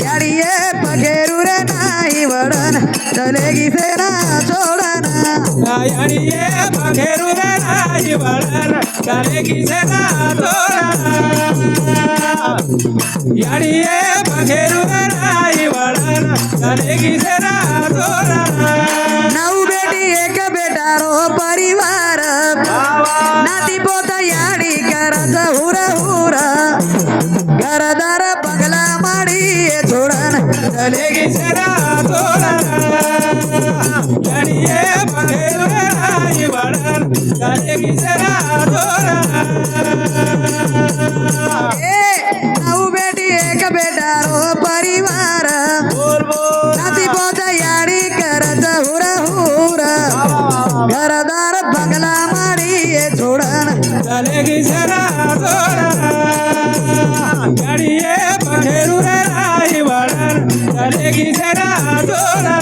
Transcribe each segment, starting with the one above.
याडिये पखेरू रे नाही वडन चलेगी सेना छोडना याडिये पखेरू रे नाही वडन चलेगी सेना छोडना याडिये पखेरू रे नाही वडन चलेगी सेना छोडना नऊ बेटी एक बेटा रो परिवार नाती पोत याडी करत हुर हुर घरदार पगला माडी छोडन चलेगी सेना छोडना याडिये पखेरू रे नाही वडन चलेगी सेना छोडना नऊ बेटी एक बेटा रो परिवार नाती पोत याडी करत हुर हुर घरदार पगला माडी छोडन चलेगी सेना छोडना याडिये पखेरू रे नाही वडन चलेगी सेना छोडना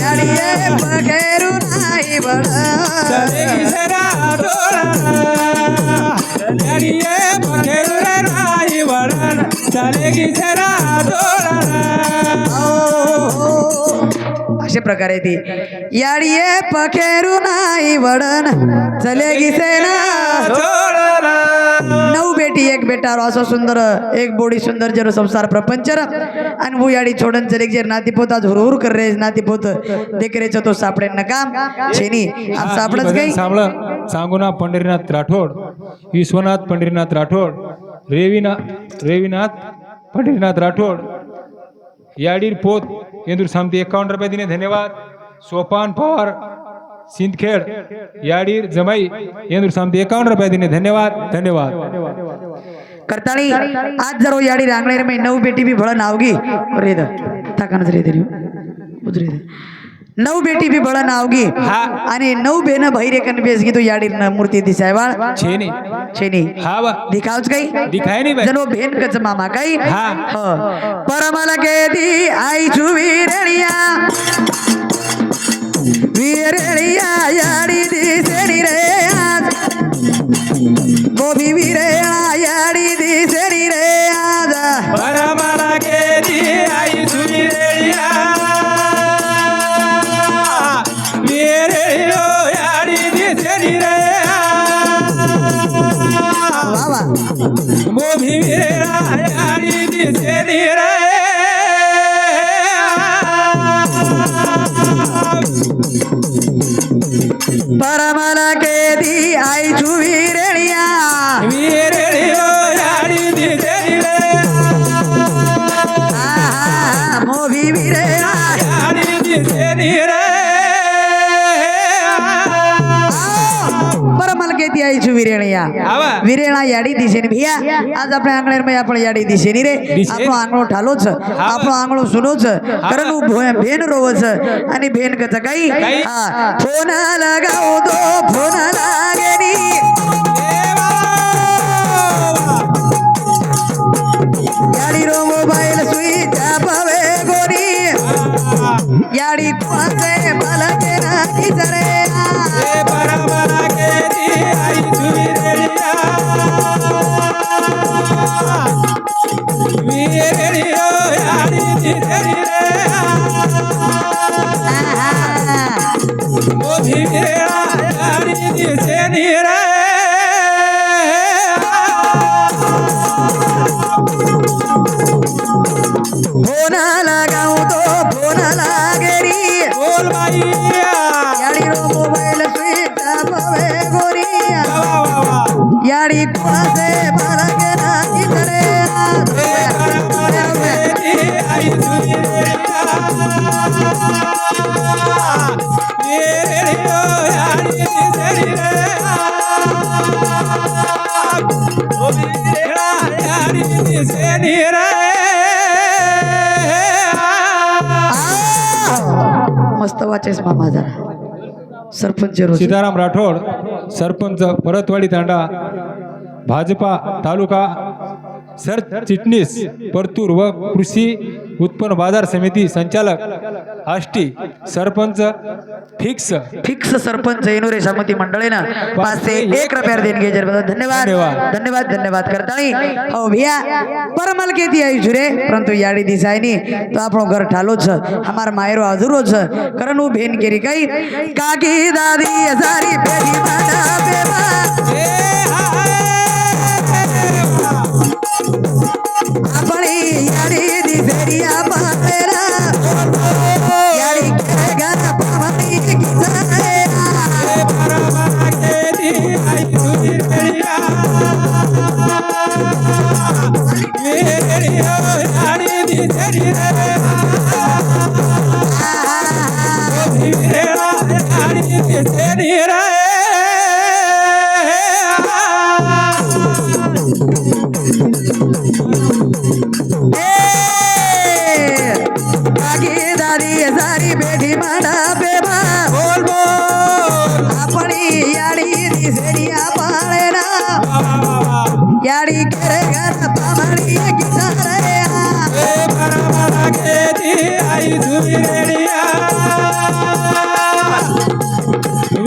याडिये पखेरू नाही वडन चलेगी सेना छोडना याडिये पखेरू रे नाही वडन चलेगी सेना छोडना अशा प्रकारे ती याडिये पखेरू नाही वडन चलेगी सेना छोडना नऊ बेटी एक बेटा असं सुंदर एक बोडी सुंदर जर संसार प्रपंचर आणि वो याडी छोडन चलेग जर नाती पोता झुरूर कर रे नाती पोत देख रे तो सापडे नकाम छेनी आप सापडच काही सांगू ना पंढरीनाथ राठोड विश्वनाथ पंढरीनाथ राठोड रेविनाथ पंढरीनाथ राठोड याडीर पोत येंदूर सामती 51 रुपये दिने धन्यवाद सोपान पवार सिंदखेड याडीर जमाई येंदूर सामती 51 रुपये दिने धन्यवाद धन्यवाद करताळी आज जरो याडी रांगणेर में नऊ बेटी भी भळ नावगी रे द ताकनच रे देरी उजरे दे नऊ बेटी भी भळ नावगी आणि नऊ बेन भैरे कन बेसगी तो याडी मूर्ती दिसायवा छेनी छेनी हा बा दिखावच काही दिखाय नाही जनो भेन कच मामा काही हा परमल के दी आई चुवीरनिया वीरनिया याडी दिसेनी रे आज गोभी वीरया याडी दिसेनी रे आज परमला गेली आई सुमिरेया वीरयो याडी दिसेनी रे वावा गोभी वीरया याडी दिसेनी रे परमल के दी आई चुवीरनिया वीरयो याडी दिसेनी रे मोभी वीरया याडी दिसेनी रे परमल के दी आई चुवीरनिया आवा वीरेणा याडी दिसेनी भैया आज अपने आंगणेर में आपण याडी दिसेनी रे आपलो आंगणो ठालोच आपलो आंगणो सुनोच कारण उ भेन रोवच आणि भेन कच काही फोन लगाओ दो फोन लागेनी याडी रो मोबाईल स्विच ऑफ वे गोरी याडी कोणते मलके ना किचरे परमला गेली आई सुमिरेया वीरयो याडी दिसेनी रे गोभी वीरया याडी दिसेनी रे फोन लगाऊ तो फोन लागेरी बोल बाईया याडी रो मोबाईल स्विच ऑफ वे गोरिया याडी कोणते मलके ना किचरे आई सुमिरेया वीरयो याडी दिसेनी रे गोभी वीरया याडी दिसेनी रे मस्त वाचेस मामा जरा सरपंच रोज सीताराम राठोड सरपंच परतवाडी तांडा भाजपा तालुका सरचिटणीस परतूर व कृषी उत्पन्न बाजार समिती संचालक आष्टी सरपंच फिक्स फिक्स सरपंच येनुरे समिती मंडळीनं 5 ते 1 रुपया देणगी धन्यवाद धन्यवाद. धन्यवाद धन्यवाद करताई हो भैया परमल के दिया जुरे परंतु याडी दिसायनी तो આપણો ઘર ઠાલો છે અમાર માયરો અધૂરો છે કરન હું બેન કેરી કઈ કાકી દાદી સારી બેઠી માડા બેવા આપણી યાડી દિસેરિયા પારેરા યાડી કેરેગા પામણી કિસારેરા કાકી દાદી સારી બેઠી માડા બેવા બોલ બોલ આપણી યાડી દિસેરિયા પારેરા याडी करेगा पामणी गिटारेया ए परमला केती आई दुरेडिया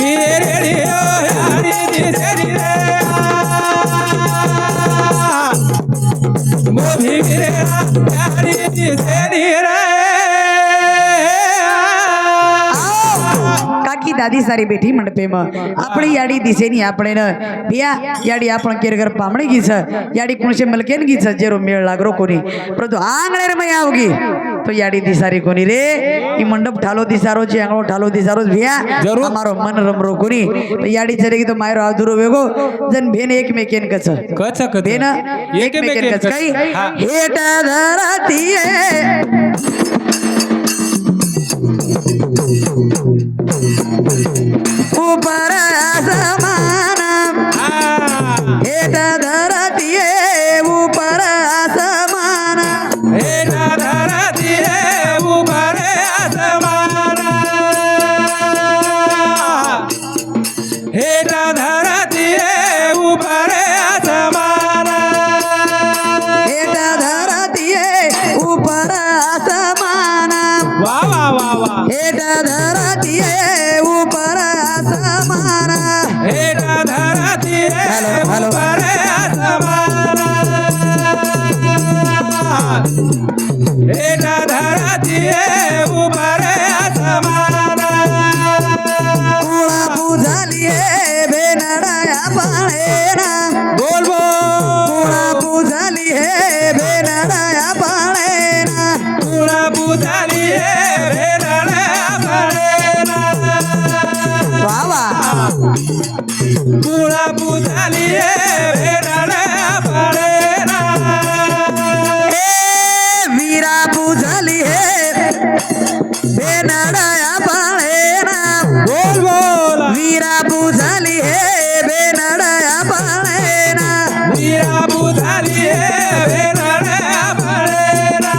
वीरेडियो याडी दिसेरिया मोभी वीरेरा याडी दिसेरिया કાકી દાદી સારી બેઠી મંડપેમાં આપણી યાડી દિશેની આપણે ન ભિયા યાડી આપણ કેરગર પામણી ગી છે યાડી કોણસે મલકેન ગી છે જેરો મેળ लागरो कोनी परंतु आंगणे रे मय आवगी तो याडी दिसारी कोनी रे ई मंडप ठालो दिसारो छे आंगणो ठालो दिसारो भिया हमारो मन रमरो कोनी तो याडी चरेगी तो मायरो आधुरो वेगो जन भेन एक मेकेन कछ भेन एक मेकेन कछ कई हेटा धरती ऊपर आसमान हेटा धरती ऊपर आसमान हेटा धरती ऊपर आसमान हेटा धरती ऊपर आसमान हेटा धरती ऊपर आसमान वाह वाह वाह वाह हेटा धरती ऊपर आसमान हेटा धरती ऊपर आसमान हेटा धरती ऊपर आसमान कुळा पूजली बेनडाया पाळेना बोल बोल कुळा पूजली बेनडाया पाळेना कुळा पूजली बेनडाया पाळेना वाह वाह कुळा पूजली बेनडाया पाळेना ए वीरा पूजली बेनडाया पाळेना बोल बोल वीरा पूजली बेनडाया पाळेना वीरा पूजली बेनडाया पाळेना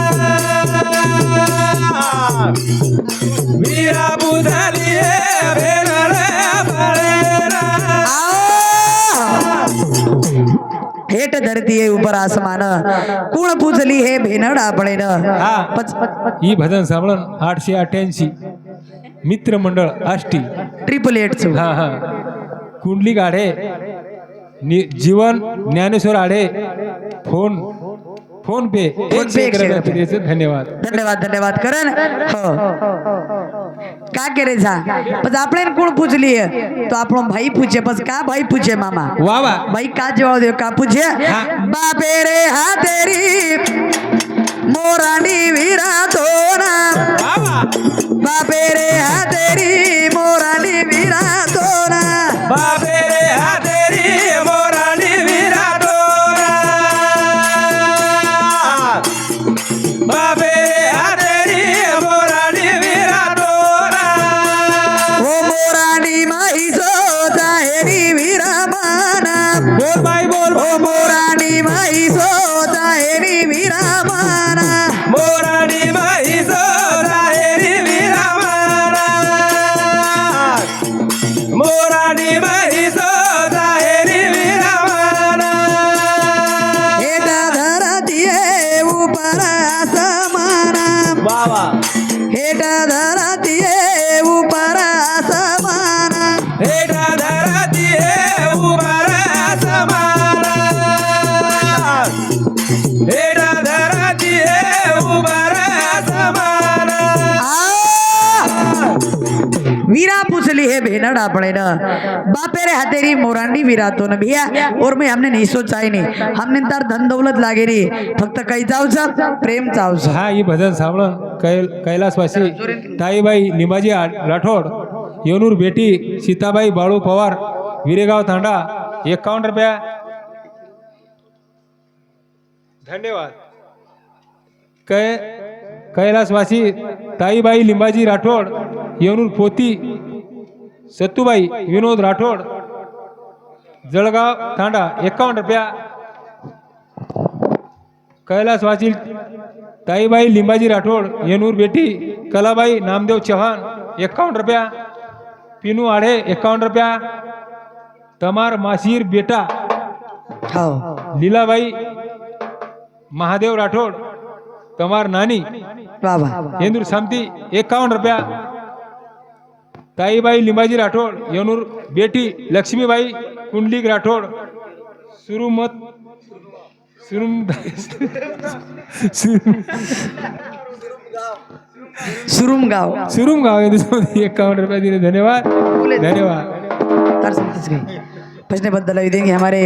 वीरा पूजली बेनडाया पाळेना हेट धरती है ऊपर आसमान कुण पूजली हे भेनड आपण ही भजन सांभळून 888 मित्र मंडळ आष्टी 888 हा हा कुंडली गाढे जीवन ज्ञानेश्वर आढे फोन पे 100 रुपये धन्यवाद धन्यवाद धन्यवाद करण हो का करे जा बस આપણે કોણ પૂછલી તો આપણો ભાઈ પૂછે બસ કા ભાઈ પૂછે મામા વાહ વાહ ભાઈ કા જવાબ દે કા પૂછે બાપે રે હાથેરી મોરાની વીરા તોના વાહ વાહ બાપે રે હાથેરી મોરાની વીરા તોના બાપે રે હાથેરી મોરાની વીરા તોના બાપે રે હાથેરી મોરાની વીરા बोल भाई बोल ओ मोरानी माई सोता हेरी वीरामाना मोरानी माई सोता हेरी वीरामाना मोरानी माई सोता हेरी वीरामाना हेटा धरा हेट धरती ऊपर आसमान वीरा पूछली है भेनड़ आपने न बापे रे हाथेरी मोरांडी वीरा तो न भैया और मैं हमने नहीं सोचा ही नहीं हमने तार धन दौलत लागे रे फक्त काही जाऊचा प्रेम जाऊचा हा ही भजन सावळण कैलासवासी ताईबाई लिंबाजी राठोड येऊनूर बेटी सीताबाई बाळू पवार विरेगाव तांडा 51 रुपया धन्यवाद कैलासवासी ताईबाई लिंबाजी राठोड येऊनूर पोती सत्तूबाई विनोद राठोड जळगाव तांडा 51 रुपया कैलासवासी ताईबाई लिंबाजी राठोड येनूर बेटी कलाबाई नामदेव चव्हाण 51 रुपया पिनू आढे 51 रुपया तमार मासीर बेटा हो लीलाबाई महादेव राठोड तमार नानी बाबा येनूर सामती 51 रुपया ताईबाई लिंबाजी राठोड येनूर बेटी लक्ष्मीबाई कुंडलिक राठोड सुरुमत सुरुम गाव 51 रुपया दिले धन्यवाद धन्यवाद तार समतीच गई भजने बद्दल देंगे हमारे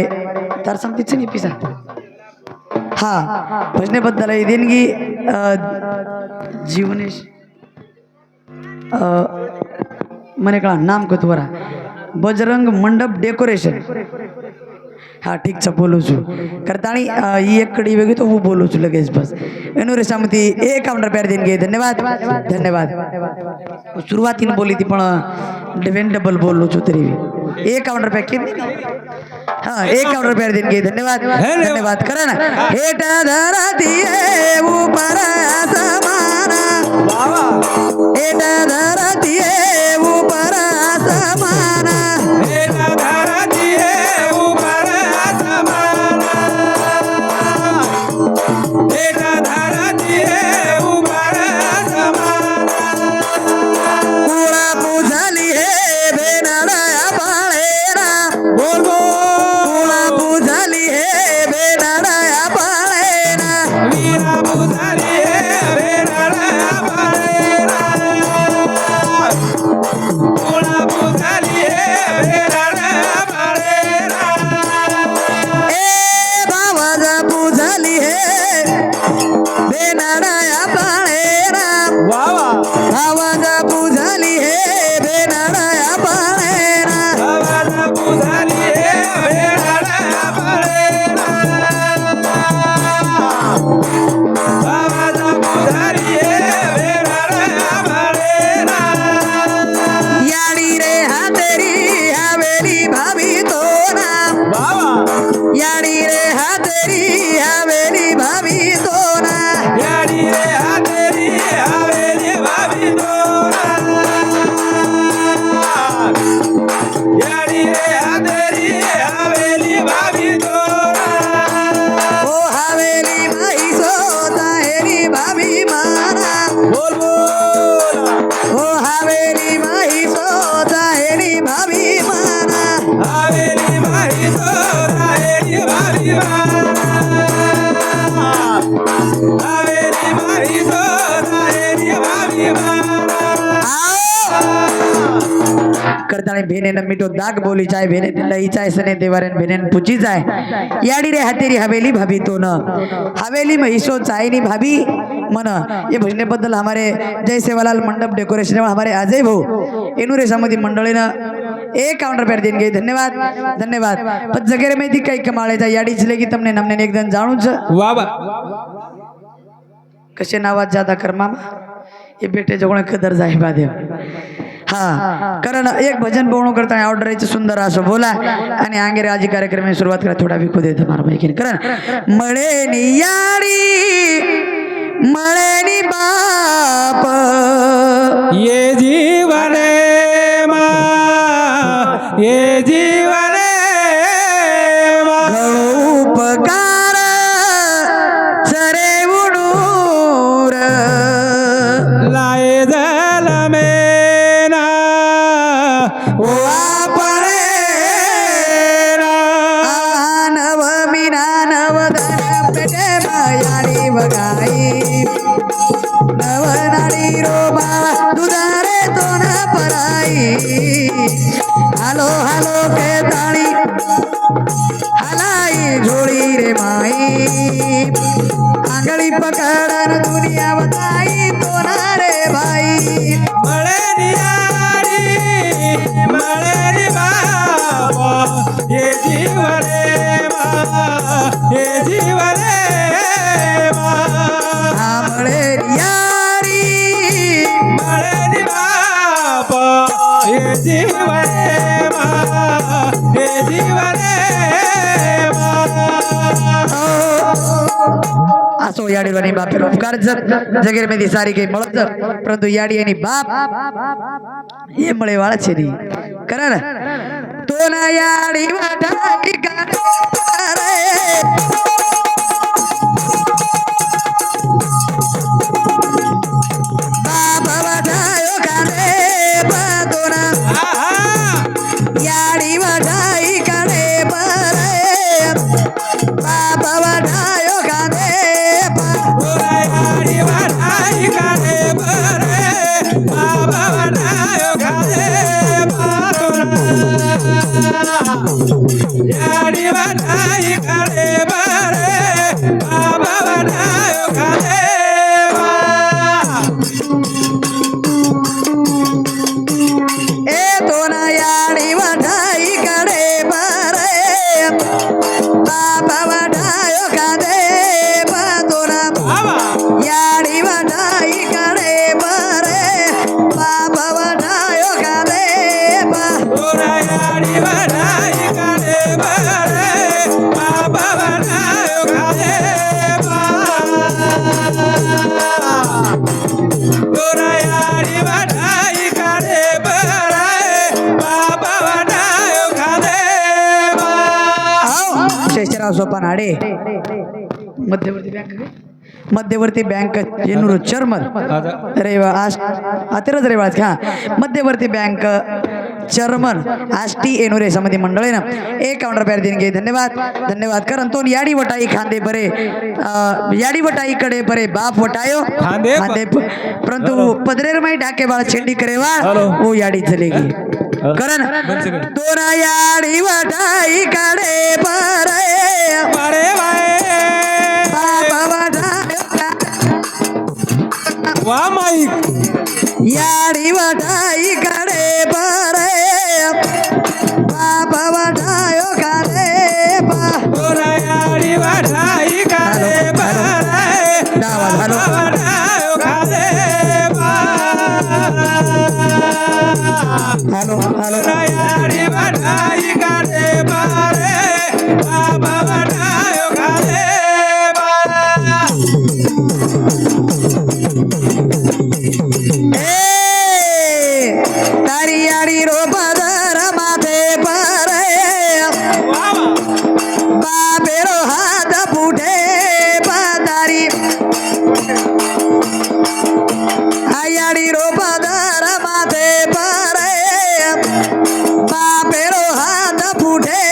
तार समतीच नहीं पिसा हाँ भजने बद्दल देणगी जीवनेश મને કળા નામ કતુવરા બજરંગ મંડપ ડેકોરેશન હા ઠીક છે બોલું છું કરતાણી એ એક કડી વેગી તો હું બોલું છું લગેજ બસ એનું રેસામથી 51 રૂપિયા દેનગે ધન્યવાદ ધન્યવાદ शुरुआतीने बोली थी पण डिवेन डबल बोललो છું तरी 51 રૂપિયા કેમ हाँ 51 રૂપિયા દેનगे धन्यवाद धन्यवाद करा ना हेट धरती ऊपर आसमान हेट धरती ऊपर आसमान करताने भेने न मिठो दाग बोली जाए भेने लई जाए सने देवारे भेने पूछी जाए याडी रे हातेरी हवेली भाभी तो न हवेली में हिस्सो चाहे नहीं भाभी मन ये भजने बद्दल हमारे जय सेवालाल मंडप डेकोरेशन हमारे अजय भाऊ एनुरे समाधी मंडळी न 51 રૂપિયા देणगे धन्यवाद धन्यवाद पण जगेरे में थी कई कमाळे जा याडी छले की तमने नमने एक जण जाणू छ वाह वाह कसे नावात ज्यादा कर्मा ये बेटे जगणे कदर जाय बादेव हाँ कारण एक भजन बोलणं करता ऑर्डर यायचं सुंदर असं बोला आणि आंगेरे आजी कार्यक्रम सुरुवात करा थोडा विकू दे तुम्हाला माहिती कारण मळे नियाडी मळे बाप ये जीवन ये जीवन उपकार सरे उडूर याडी बघाई नवनाडी रोबा दुधारे तो न पराई हालो हालो के ताणी हलाई झोली रे माई आंगली पकड़न दुनिया बताई तो ना रे भाई मळे नियारी मळे रे बाबा हे जीव रे बाबा हे जीव रे बाबा आमळे यारी मळे रे बाबा हे जीव रे बाबा हे जीव रे बाबा असो याडीवानी बापे उपकार जगेर मध्ये सारी काही મળત परंतु याडी आणि बाप हे મળે વાળા છે ની કરે ને તો ના याडी વાટાકી કરે બાપ વાટાયો કાલે પાદોના याडी वाटाई काले परे बाप वाटायो काले याडी वाटाई काले बरे बाबा वाटायो काले याडी वाटाई काले बरे बाबा वाटायो काले ए तो ना याडी वाटाई काले परे बाप वाटायो काले पादोना याडी वाटाई काले परे बाप वाटायो काले याडी वाटाई काले बरे बाबा वाटायो काले याडी वाटाई काले बरे बाबा वाटायो काले शेषराव सोपान आडे मध्यवर्ती बँक येनूर चर्मन रेवा अतिरच रेवाज हा मध्यवर्ती बँक चर्मन आष्टी एनुरे समिती मंडळे ना 51 रुपये देणगे धन्यवाद धन्यवाद करन तो याडी वटाई खांदे बरे याडी वटाई कडे बरे बाप वटायो खांदे परंतु पदरेर में डाके वाला छेंडी करेवा वो याडी चलेगी करन तो ना याडी वटाई कडे बरे अरे बाप वटायो वाह माई याडी वटाई कडे बरे बाप वटायो काले याडी वाटाई काले बरे डावा वाटायो काले हॅलो हॅलो याडी वाटाई काले बरे बाबा वाटायो काले ए तारी याडी रो पदर माथे परे बापेरो हात पुठे पदारी याडी रो पदर माथे परे बापेरो हात पुठे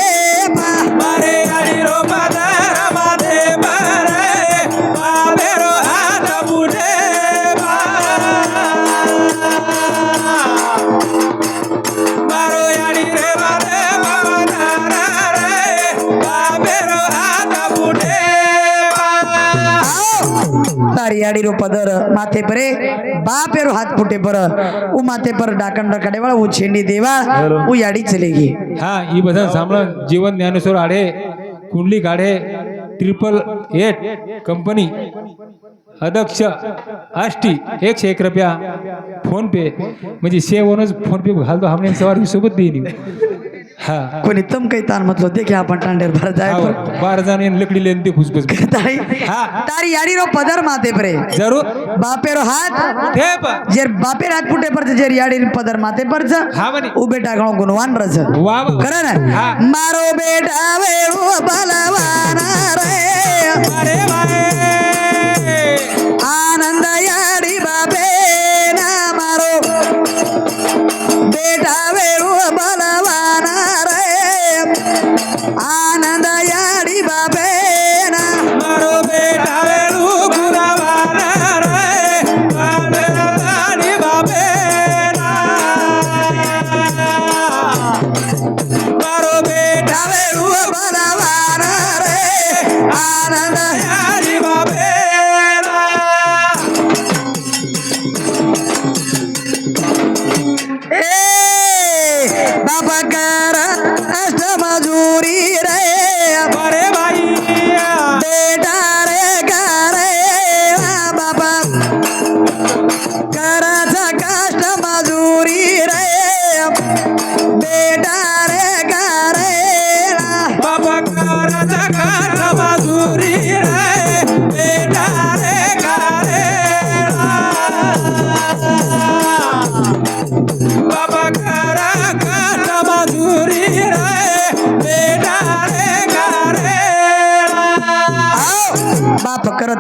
मारे याडी रो पदर माथे बरे बाबेरो हात पुढे मारो याडी रे बाबे बाबा रे बाबेरो हात पुढे तारी याडी रो पदर माथे परे बापेरो हाथ फुटे पर उ माथे पर डाकण रखड़े वाला वो छेंडी देवा वो याडी चलेगी હા એ બધા સાંભળો જીવન જ્ઞાનેશ્વર આડે કુંડલી કાઢે 888 કંપની अध्यक्ष आष्टी 101 रुपया फोन पे म्हणजे सेवनच फोन पे घालतो हमने सवार सोबत देईन हा कोणी तम काही तान म्हटलं देखे आपण टांडेर भर जाय पर 12 जण लकडी लेन ते खुसफुस तारी तारी याडी रो पदर माथे परे जरूर बापेरो हाथ ठेप जेर बापेर हाथ फुटे पर जेर याडी रो पदर माथे पर हा बनी उ बेटा घणो गुणवान रज वाह खरं ना मारो बेटा वेळू बलवाना रे अरे भाई आनंद याडी बापे ना मारो बेटा वेळू बलवाना रे आनंद याडी बापे ना मारो बेटा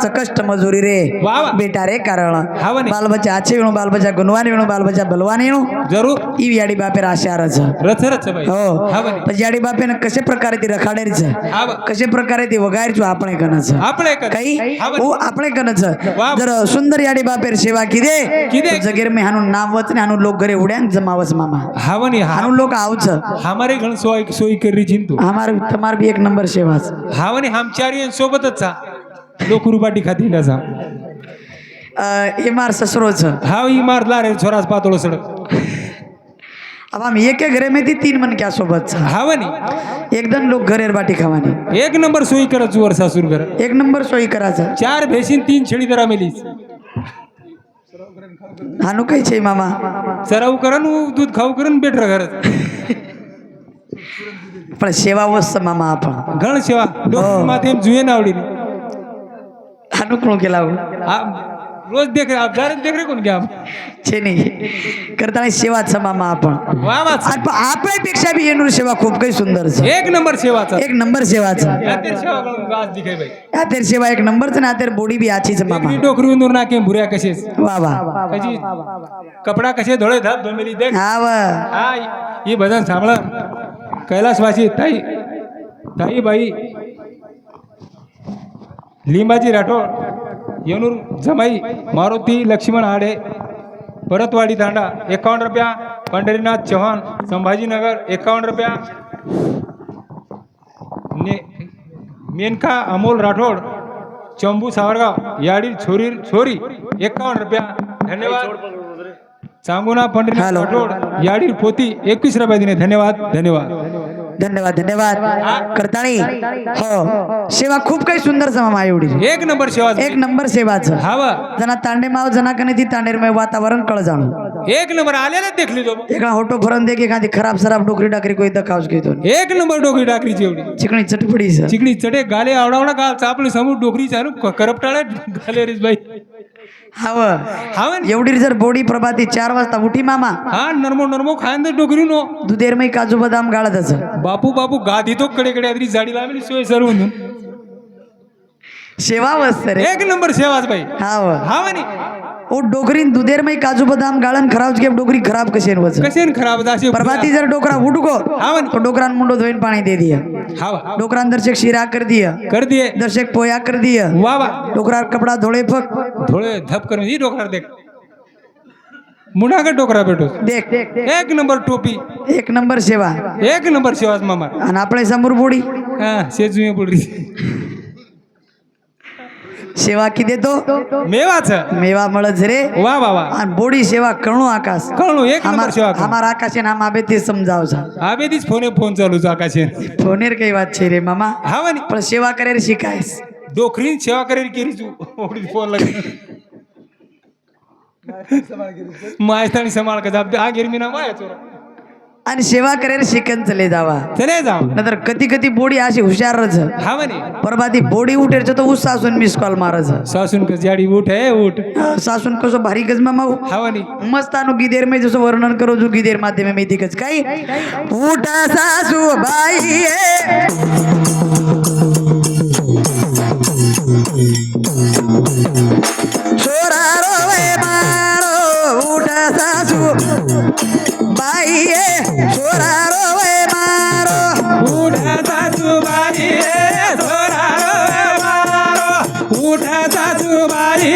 માણસ કષ્ટ મજૂરી રે વાહ વાહ. બેટા રે કારણ હાવ ને. બાલ બચ્ચા આછે વીણું બાલ બચ્ચા ગુનવાની વીણું બાલ બચ્ચા બલવાની વીણું જરૂર ઈ વ્યાડી બાપે આશાર છે રથ રથ છે ભાઈ હો હાવ ને. પછી વ્યાડી બાપે ને કશે પ્રકારેથી રખાડેલ છે હાવ. કશે પ્રકારેથી વગાડી છું આપણે કને છે આપણે કને. કઈ હાવ. હું આપણે કને છે વાહ. જરા સુંદર યાડી બાપે સેવા કીધે કીધે. તો જગેર મેં હાનું નામ વચ ને હાનું લોક ઘરે ઉડ્યા ને જમાવસ મામા હાવની હાનું લોક આવ છે हमारे घण सोई કરી ચિંતુ અમાર તમાર બી એક નંબર સેવા છે हावनी हम चारी सोबत જ છા લોકરુ બાટી ખાધી ના છા એ માર સસરો છે હાવ ઈ માર લારે છોરાસ પાતળો સડ अब हम एक के घरे में थी 3 मन क्या सोबत છે हावनी एकदम लोग घरे बाटी खावानी एक नंबर सोई कर चुवर सासुर घर एक नंबर सोई करा છે चार भैसीन 3 छेड़ी दरा मिली हानु कई છે मामा सरव करन दूध खाऊ करन बेटर घर પણ સેવા વસ્ત મામા આપણ ઘણ સેવા ડોક્ટર માથે એમ જોઈએ ના આવડી હાનું કોણ કેલાવું આ રોજ દેખ આપ જારે દેખ રે કોણ કે આપ છે નહીં કરતા સેવા છે મામા આપણ વાહ વાહ અને પણ આપણે પેક્ષા બી એનું સેવા ખૂબ કઈ સુંદર છે એક નંબર સેવા છે એક નંબર સેવા છે અત્યારે સેવા ગણું ગાસ દીખાય ભાઈ અત્યારે સેવા એક નંબર છે ને અત્યારે બોડી બી આછી છે મામા એકની ડોકરી ઉંદર ના કેમ ભૂર્યા કશે વાહ વાહ પછી કપડા કશે ધોળે ધાપ ધમેલી દેખ હા વાહ હા એ બધા સાંભળ કૈલાસવાસી તાઈ તાઈ ભાઈ લીંબાજી રાઠોડ યનુર જમાઈ મારુતિ લક્ષ્મણ આડે ભરતવાડી તાંડા 51 રૂપિયા પંઢરીનાથ ચૌહાણ સંભાજીનગર 51 રૂપિયા ને મેનકા અમોલ રાઠોડ ચંબુ સાવરગાંવ યાડી છોરી 51 રૂપિયા ધન્યવાદ ચાંગુના પંઢરીનાથ હાલો. રાઠોડ યાડી પોતી 21 રૂપિયા દીને ધન્યવાદ ધન્યવાદ ધન્યવાદ ધન્યવાદ કરતાણી હો સેવા ખૂબ કઈ સુંદર છે મામા એવડી એક નંબર સેવા છે. એક નંબર સેવા છે હાવા जना तांडे माव जना कनेથી તાંડેરમય વાતાવરણ કળ જાણો એક નંબર આલે દેખ લીધો એકલા હોટો ફરન દે કે કાંથી ખરાબ શરાબ ડોકરી ડાકરી કોઈ દખાવસ કીધો એક નંબર ડોકરી ડાકરી જેવડી ચીકણી ચટપડી છે ચીકણી ચડે ગાલે આવડાવડા ગાલ ચાપલી સમૂહ ડોકરી ચાનું કરપટાળે ગાલે રીસભાઈ હાવ હાવે ને? એવડી જર બોડી પ્રભાતી 4 વાજતા ઉઠી મામા હા નરમો ખાંદ ડોકરી નો દુધેરમય કાજુ બદામ ગાળત છે બાપુ ગાધી તો કડે કડે આદરી જાડી લાવેલી સોય સરવું સેવા વસ્ત રે એક નંબર સેવા છે ભાઈ હાવ હાવે ની ઓ ડોકરી દુધેરમય કાજુ બદામ ગાળન ખરાબ કે ડોકરી ખરાબ કશેન વસ કશે ને ખરાબ દાસી પ્રભાતી જર ડોકરા ઉડકો હાવે ને તો ડોકરાન મુંડો ધોઈને પાણી દે દિયા હાવ डोकरा दर्शक शीरा कर दिया कर दिए दर्शक पोया कर दिया वाह वाह डोकरा कपड़ा धोले फक थोड़े धप कर ये डोकरा देख मुंडा का डोकरा बेटो देख एक नंबर टोपी एक नंबर सेवा एक नंबर सेवा मामा અને આપણે સમૂર બોડી हाँ सेजुए बोल रही સેવા કીધે તો मेवा छ મેવા મળે છે રે वाह वाह वाह અને બોડી સેવા કરણું આકાશ कळू एक नंबर सेवा कर અમાર આકાશ નામ આબે તે સમજાવ છે आबे दिस फोन चालू छ आकाशे ફોનેર કઈ વાત છે રે મામા हावनी પણ સેવા કરે શીખાય डोकरीन सेवा करे केरी छु ओडी फोन लगे मायस्तानी संभाळ का जाब आ गिरमी ना माया चोरा અને સેવા કરે શીખન ચલે જાવા चले जाओ નતર કતી કતી બોડી આશી હુશાર છે हावनी પરબાતી બોડી ઉઠે છે તો ઉસ સાસુન મિસ કોલ મારે છે सासुन का जाडी उठ है उठ સાસુન કસો ભારી ગજમાં માં हावनी મસ્તાનું ગીદેર મેં જસો વર્ણન કરો છું ગીદેર માધ્યમે મેં દીકજ કાઈ ઉઠા સાસુ ભાઈ છોરા રોવે મારો ઉઠા સાસુ ભાઈ છોરા રોવે મારો उठा सासू बाई छोरा रो मारो उठा सासू बाई